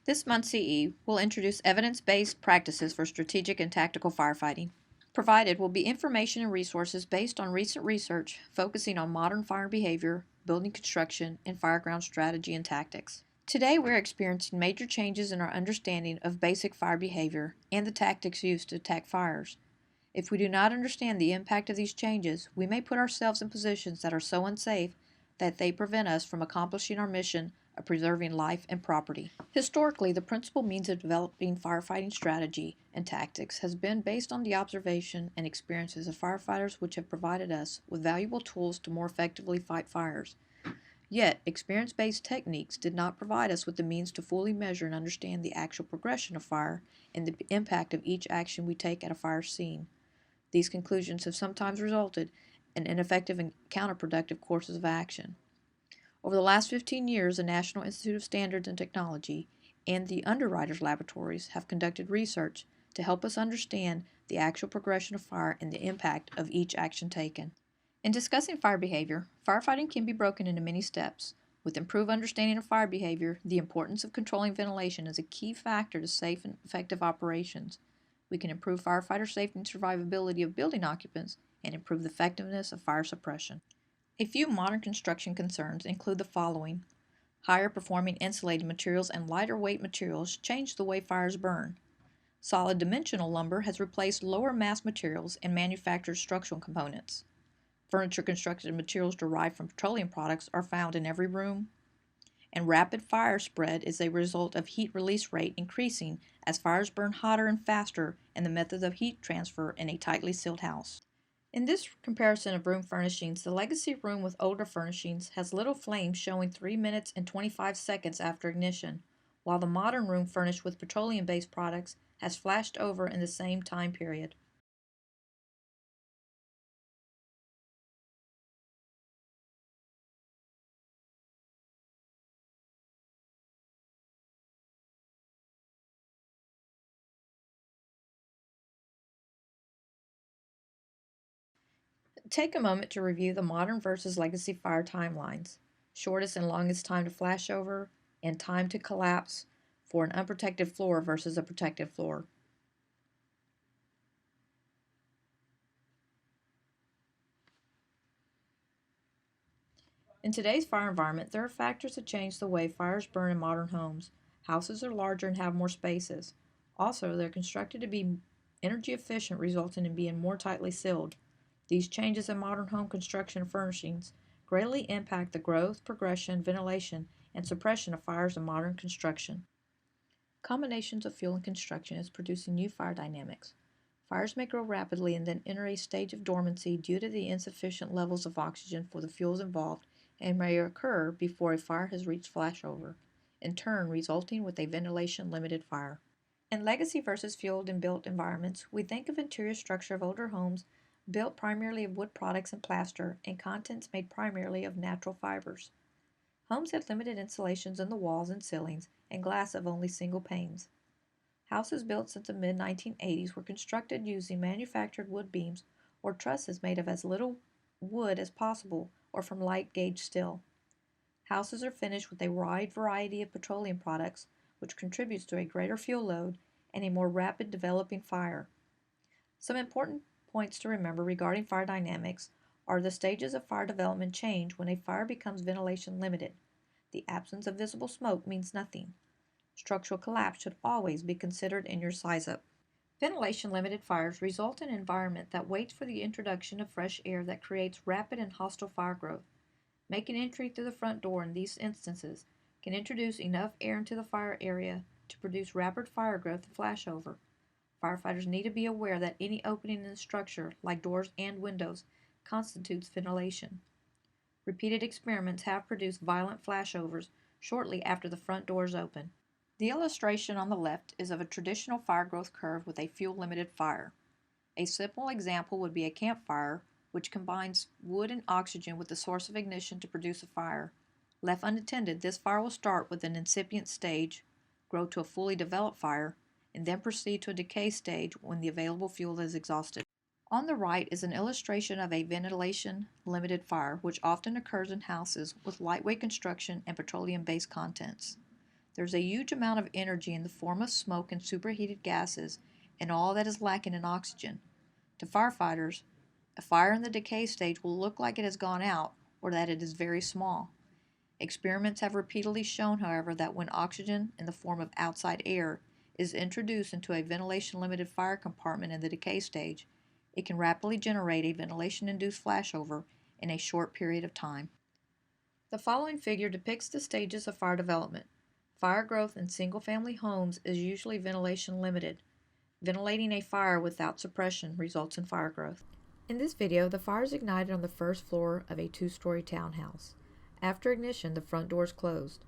This month's CE will introduce evidence-based practices for strategic and tactical firefighting. Provided will be information and resources based on recent research focusing on modern fire behavior, building construction, and fireground strategy and tactics. Today we're experiencing major changes in our understanding of basic fire behavior and the tactics used to attack fires. If we do not understand the impact of these changes, we may put ourselves in positions that are so unsafe that they prevent us from accomplishing our mission of preserving life and property. Historically, the principal means of developing firefighting strategy and tactics has been based on the observation and experiences of firefighters, which have provided us with valuable tools to more effectively fight fires. Yet, experience-based techniques did not provide us with the means to fully measure and understand the actual progression of fire and the impact of each action we take at a fire scene. These conclusions have sometimes resulted in ineffective and counterproductive courses of action. Over the last 15 years, the National Institute of Standards and Technology and the Underwriters Laboratories have conducted research to help us understand the actual progression of fire and the impact of each action taken. In discussing fire behavior, firefighting can be broken into many steps. With improved understanding of fire behavior, the importance of controlling ventilation is a key factor to safe and effective operations. We can improve firefighter safety and survivability of building occupants and improve the effectiveness of fire suppression. A few modern construction concerns include the following. Higher performing insulated materials and lighter weight materials change the way fires burn. Solid dimensional lumber has replaced lower mass materials and manufactured structural components. Furniture constructed of materials derived from petroleum products are found in every room. And rapid fire spread is a result of heat release rate increasing as fires burn hotter and faster and the methods of heat transfer in a tightly sealed house. In this comparison of room furnishings, the legacy room with older furnishings has little flame showing 3 minutes and 25 seconds after ignition, while the modern room furnished with petroleum-based products has flashed over in the same time period. Take a moment to review the modern versus legacy fire timelines. Shortest and longest time to flash over, and time to collapse for an unprotected floor versus a protected floor. In today's fire environment, there are factors that change the way fires burn in modern homes. Houses are larger and have more spaces. Also, they're constructed to be energy efficient, resulting in being more tightly sealed. These changes in modern home construction and furnishings greatly impact the growth, progression, ventilation, and suppression of fires in modern construction. Combinations of fuel and construction is producing new fire dynamics. Fires may grow rapidly and then enter a stage of dormancy due to the insufficient levels of oxygen for the fuels involved and may occur before a fire has reached flashover, in turn resulting with a ventilation-limited fire. In legacy versus fueled and built environments, we think of interior structure of older homes built primarily of wood products and plaster and contents made primarily of natural fibers. Homes had limited insulations in the walls and ceilings and glass of only single panes. Houses built since the mid-1980s were constructed using manufactured wood beams or trusses made of as little wood as possible or from light gauge steel. Houses are finished with a wide variety of petroleum products, which contributes to a greater fuel load and a more rapid developing fire. Some important points to remember regarding fire dynamics are the stages of fire development change when a fire becomes ventilation limited. The absence of visible smoke means nothing. Structural collapse should always be considered in your size-up. Ventilation-limited fires result in an environment that waits for the introduction of fresh air that creates rapid and hostile fire growth. Making entry through the front door in these instances can introduce enough air into the fire area to produce rapid fire growth and flashover. Firefighters need to be aware that any opening in the structure, like doors and windows, constitutes ventilation. Repeated experiments have produced violent flashovers shortly after the front doors open. The illustration on the left is of a traditional fire growth curve with a fuel-limited fire. A simple example would be a campfire, which combines wood and oxygen with the source of ignition to produce a fire. Left unattended, this fire will start with an incipient stage, grow to a fully developed fire, and then proceed to a decay stage when the available fuel is exhausted. On the right is an illustration of a ventilation-limited fire, which often occurs in houses with lightweight construction and petroleum-based contents. There's a huge amount of energy in the form of smoke and superheated gases, and all that is lacking in oxygen. To firefighters, a fire in the decay stage will look like it has gone out or that it is very small. Experiments have repeatedly shown, however, that when oxygen in the form of outside air is introduced into a ventilation-limited fire compartment in the decay stage, it can rapidly generate a ventilation-induced flashover in a short period of time. The following figure depicts the stages of fire development. Fire growth in single-family homes is usually ventilation-limited. Ventilating a fire without suppression results in fire growth. In this video, the fire is ignited on the first floor of a two-story townhouse. After ignition, the front door is closed.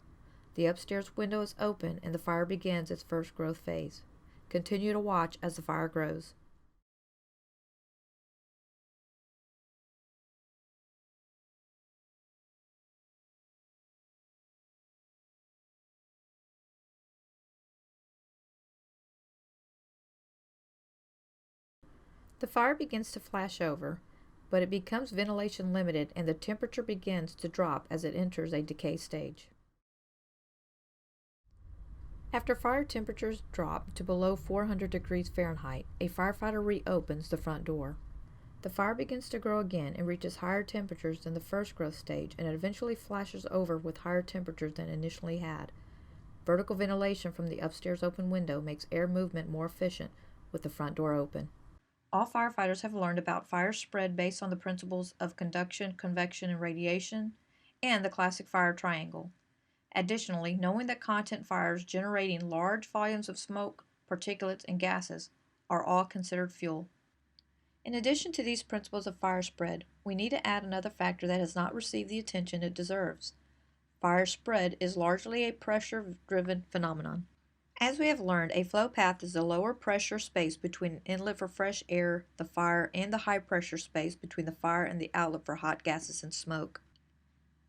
The upstairs window is open and the fire begins its first growth phase. Continue to watch as the fire grows. The fire begins to flash over, but it becomes ventilation limited and the temperature begins to drop as it enters a decay stage. After fire temperatures drop to below 400 degrees Fahrenheit, a firefighter reopens the front door. The fire begins to grow again and reaches higher temperatures than the first growth stage, and it eventually flashes over with higher temperatures than initially had. Vertical ventilation from the upstairs open window makes air movement more efficient with the front door open. All firefighters have learned about fire spread based on the principles of conduction, convection, and radiation, and the classic fire triangle. Additionally, knowing that content fires generating large volumes of smoke, particulates, and gases are all considered fuel. In addition to these principles of fire spread, we need to add another factor that has not received the attention it deserves. Fire spread is largely a pressure-driven phenomenon. As we have learned, a flow path is the lower pressure space between an inlet for fresh air, the fire, and the high pressure space between the fire and the outlet for hot gases and smoke.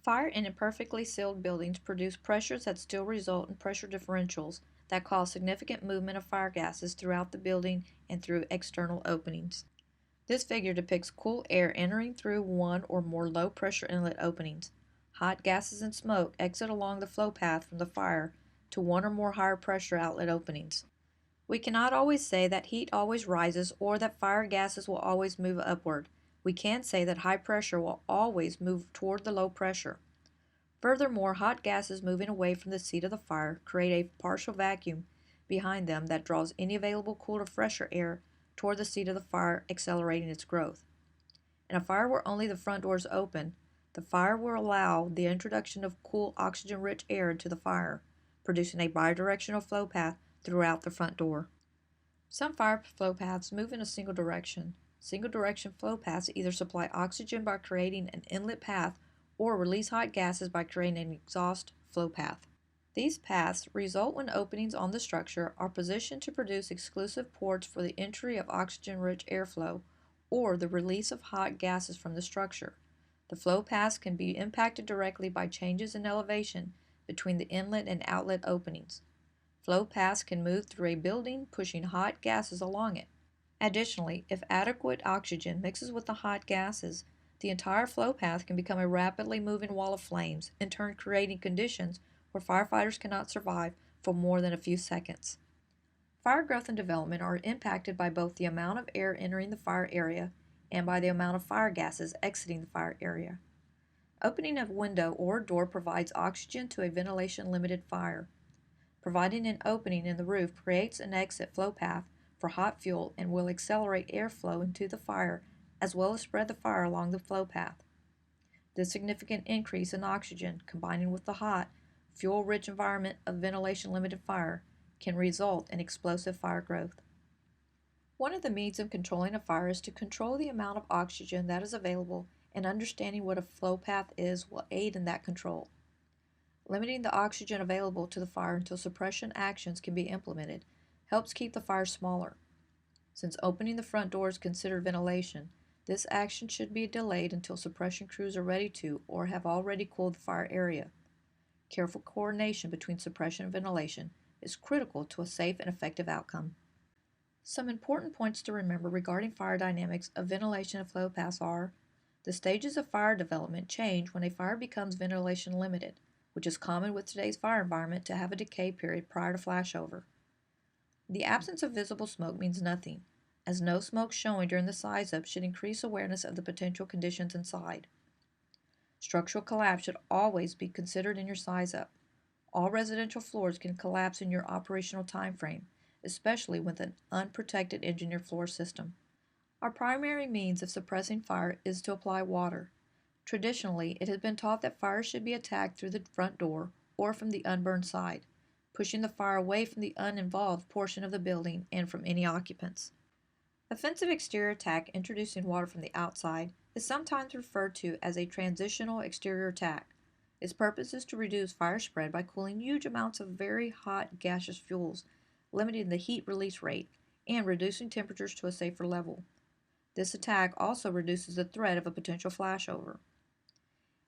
Fire in imperfectly sealed buildings produce pressures that still result in pressure differentials that cause significant movement of fire gases throughout the building and through external openings. This figure depicts cool air entering through one or more low-pressure inlet openings. Hot gases and smoke exit along the flow path from the fire to one or more higher pressure outlet openings. We cannot always say that heat always rises or that fire gases will always move upward. We can say that high pressure will always move toward the low pressure. Furthermore, hot gases moving away from the seat of the fire create a partial vacuum behind them that draws any available cooler, fresher air toward the seat of the fire, accelerating its growth. In a fire where only the front door is open, the fire will allow the introduction of cool, oxygen-rich air into the fire, producing a bidirectional flow path throughout the front door. Some fire flow paths move in a single direction. Single-direction flow paths either supply oxygen by creating an inlet path or release hot gases by creating an exhaust flow path. These paths result when openings on the structure are positioned to produce exclusive ports for the entry of oxygen-rich airflow or the release of hot gases from the structure. The flow paths can be impacted directly by changes in elevation between the inlet and outlet openings. Flow paths can move through a building, pushing hot gases along it. Additionally, if adequate oxygen mixes with the hot gases, the entire flow path can become a rapidly moving wall of flames, in turn creating conditions where firefighters cannot survive for more than a few seconds. Fire growth and development are impacted by both the amount of air entering the fire area and by the amount of fire gases exiting the fire area. Opening a window or door provides oxygen to a ventilation-limited fire. Providing an opening in the roof creates an exit flow path for hot fuel and will accelerate airflow into the fire as well as spread the fire along the flow path. This significant increase in oxygen, combining with the hot, fuel-rich environment of ventilation-limited fire, can result in explosive fire growth. One of the means of controlling a fire is to control the amount of oxygen that is available, and understanding what a flow path is will aid in that control. Limiting the oxygen available to the fire until suppression actions can be implemented helps keep the fire smaller. Since opening the front door is considered ventilation, this action should be delayed until suppression crews are ready to or have already cooled the fire area. Careful coordination between suppression and ventilation is critical to a safe and effective outcome. Some important points to remember regarding fire dynamics of ventilation and flow paths are: the stages of fire development change when a fire becomes ventilation limited. which is common with today's fire environment to have a decay period prior to flashover. The absence of visible smoke means nothing, as no smoke showing during the size-up should increase awareness of the potential conditions inside. Structural collapse should always be considered in your size-up. All residential floors can collapse in your operational time frame, especially with an unprotected engineered floor system. Our primary means of suppressing fire is to apply water. Traditionally, it has been taught that fire should be attacked through the front door or from the unburned side, pushing the fire away from the uninvolved portion of the building and from any occupants. Offensive exterior attack introducing water from the outside is sometimes referred to as a transitional exterior attack. Its purpose is to reduce fire spread by cooling huge amounts of very hot gaseous fuels, limiting the heat release rate, and reducing temperatures to a safer level. This attack also reduces the threat of a potential flashover,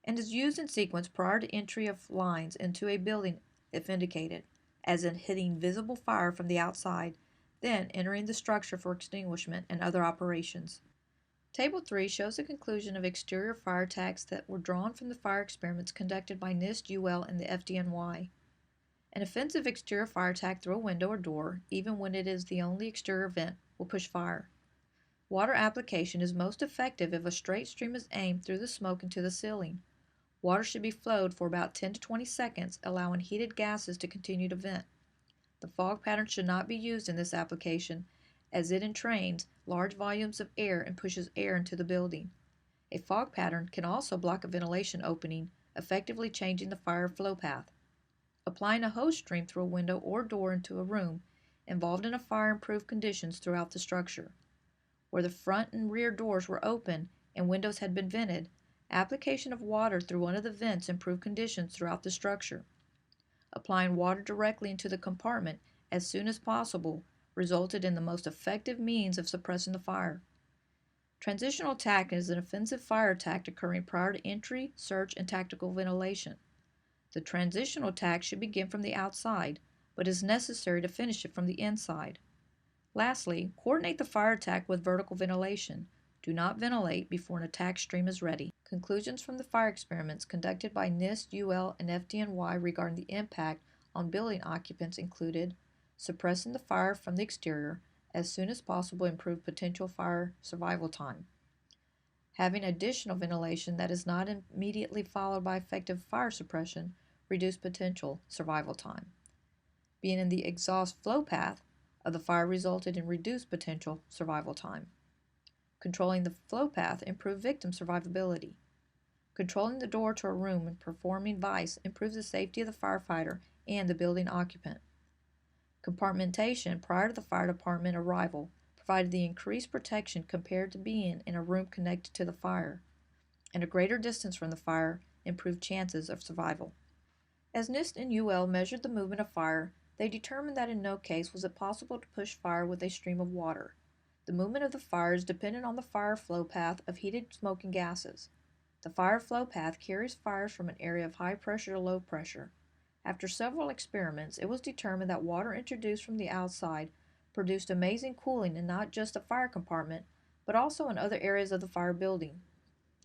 and is used in sequence prior to entry of lines into a building if indicated, as in hitting visible fire from the outside, then entering the structure for extinguishment and other operations. Table 3 shows the conclusion of exterior fire attacks that were drawn from the fire experiments conducted by NIST, UL, and the FDNY. An offensive exterior fire attack through a window or door, even when it is the only exterior vent, will push fire. Water application is most effective if a straight stream is aimed through the smoke into the ceiling. Water should be flowed for about 10 to 20 seconds, allowing heated gases to continue to vent. The fog pattern should not be used in this application, as it entrains large volumes of air and pushes air into the building. A fog pattern can also block a ventilation opening, effectively changing the fire flow path. Applying a hose stream through a window or door into a room involved in a fire improved conditions throughout the structure. Where the front and rear doors were open and windows had been vented, application of water through one of the vents improved conditions throughout the structure. Applying water directly into the compartment as soon as possible resulted in the most effective means of suppressing the fire. Transitional attack is an offensive fire attack occurring prior to entry, search, and tactical ventilation. The transitional attack should begin from the outside, but is necessary to finish it from the inside. Lastly, coordinate the fire attack with vertical ventilation. Do not ventilate before an attack stream is ready. Conclusions from the fire experiments conducted by NIST, UL, and FDNY regarding the impact on building occupants included suppressing the fire from the exterior as soon as possible improved potential fire survival time. Having additional ventilation that is not immediately followed by effective fire suppression reduced potential survival time. Being in the exhaust flow path of the fire resulted in reduced potential survival time. Controlling the flow path improved victim survivability. Controlling the door to a room and performing vice improves the safety of the firefighter and the building occupant. Compartmentation prior to the fire department arrival provided the increased protection compared to being in a room connected to the fire, and a greater distance from the fire improved chances of survival. As NIST and UL measured the movement of fire, they determined that in no case was it possible to push fire with a stream of water. The movement of the fire is dependent on the fire flow path of heated smoking gases. The fire flow path carries fires from an area of high pressure to low pressure. After several experiments, it was determined that water introduced from the outside produced amazing cooling in not just the fire compartment, but also in other areas of the fire building.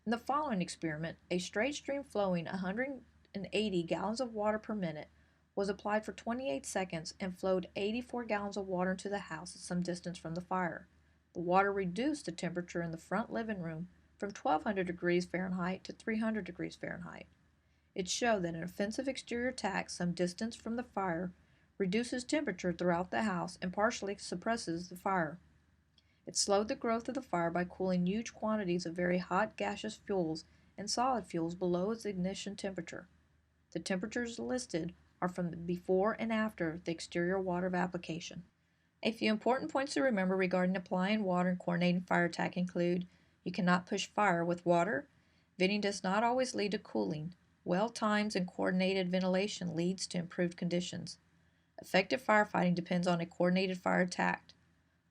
In the following experiment, a straight stream flowing 180 gallons of water per minute was applied for 28 seconds and flowed 84 gallons of water into the house at some distance from the fire. The water reduced the temperature in the front living room from 1200 degrees Fahrenheit to 300 degrees Fahrenheit. It showed that an offensive exterior attack some distance from the fire reduces temperature throughout the house and partially suppresses the fire. It slowed the growth of the fire by cooling huge quantities of very hot gaseous fuels and solid fuels below its ignition temperature. The temperatures listed are from the before and after the exterior water application. A few important points to remember regarding applying water and coordinating fire attack include: you cannot push fire with water. Venting does not always lead to cooling. Well-timed and coordinated ventilation leads to improved conditions. Effective firefighting depends on a coordinated fire attack.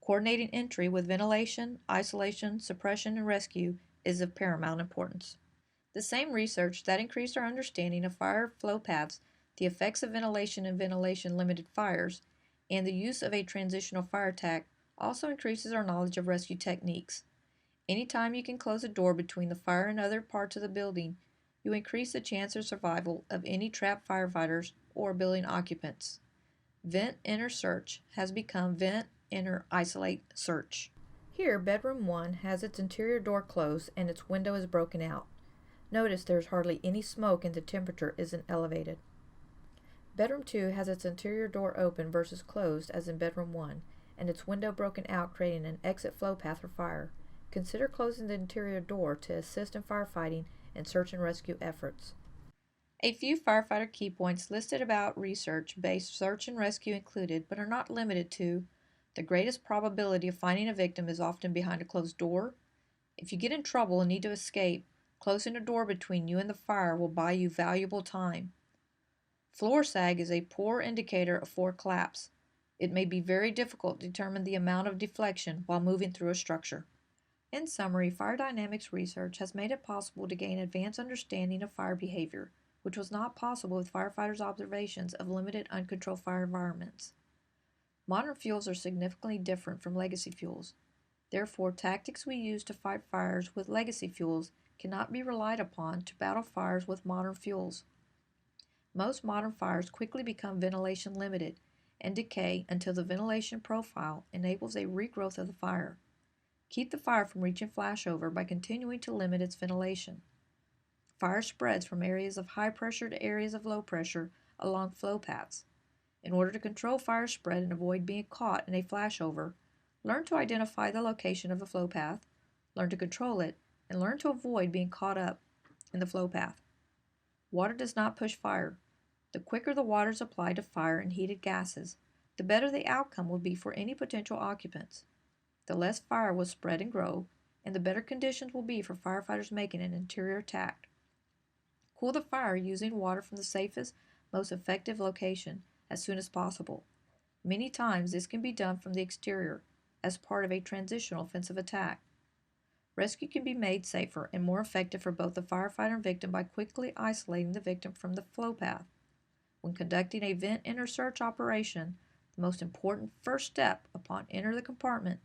Coordinating entry with ventilation, isolation, suppression, and rescue is of paramount importance. The same research that increased our understanding of fire flow paths, the effects of ventilation and ventilation-limited fires, and the use of a transitional fire attack also increases our knowledge of rescue techniques. Anytime you can close a door between the fire and other parts of the building, You increase the chance of survival of any trapped firefighters or building occupants. Vent Enter Search has become Vent Enter Isolate Search. Here, bedroom 1 has its interior door closed and its window is broken out. Notice there is hardly any smoke and the temperature isn't elevated. Bedroom 2 has its interior door open versus closed as in bedroom 1, and its window broken out, creating an exit flow path for fire. Consider closing the interior door to assist in firefighting and search and rescue efforts. A few firefighter key points listed about research-based search and rescue included, but are not limited to: the greatest probability of finding a victim is often behind a closed door. If you get in trouble and need to escape, closing a door between you and the fire will buy you valuable time. Floor sag is a poor indicator of floor collapse. It may be very difficult to determine the amount of deflection while moving through a structure. In summary, fire dynamics research has made it possible to gain advanced understanding of fire behavior, which was not possible with firefighters' observations of limited uncontrolled fire environments. Modern fuels are significantly different from legacy fuels. Therefore, tactics we use to fight fires with legacy fuels cannot be relied upon to battle fires with modern fuels. Most modern fires quickly become ventilation limited and decay until the ventilation profile enables a regrowth of the fire. Keep the fire from reaching flashover by continuing to limit its ventilation. Fire spreads from areas of high pressure to areas of low pressure along flow paths. In order to control fire spread and avoid being caught in a flashover, learn to identify the location of a flow path, learn to control it, and learn to avoid being caught up in the flow path. Water does not push fire. The quicker the water is applied to fire and heated gases, the better the outcome will be for any potential occupants. The less fire will spread and grow, and the better conditions will be for firefighters making an interior attack. Cool the fire using water from the safest, most effective location as soon as possible. Many times this can be done from the exterior as part of a transitional offensive attack. Rescue can be made safer and more effective for both the firefighter and victim by quickly isolating the victim from the flow path. When conducting a vent enter search operation, the most important first step upon entering the compartment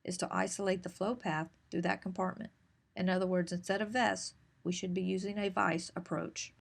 is to isolate the flow path through that compartment. In other words, instead of vests, we should be using a vise approach.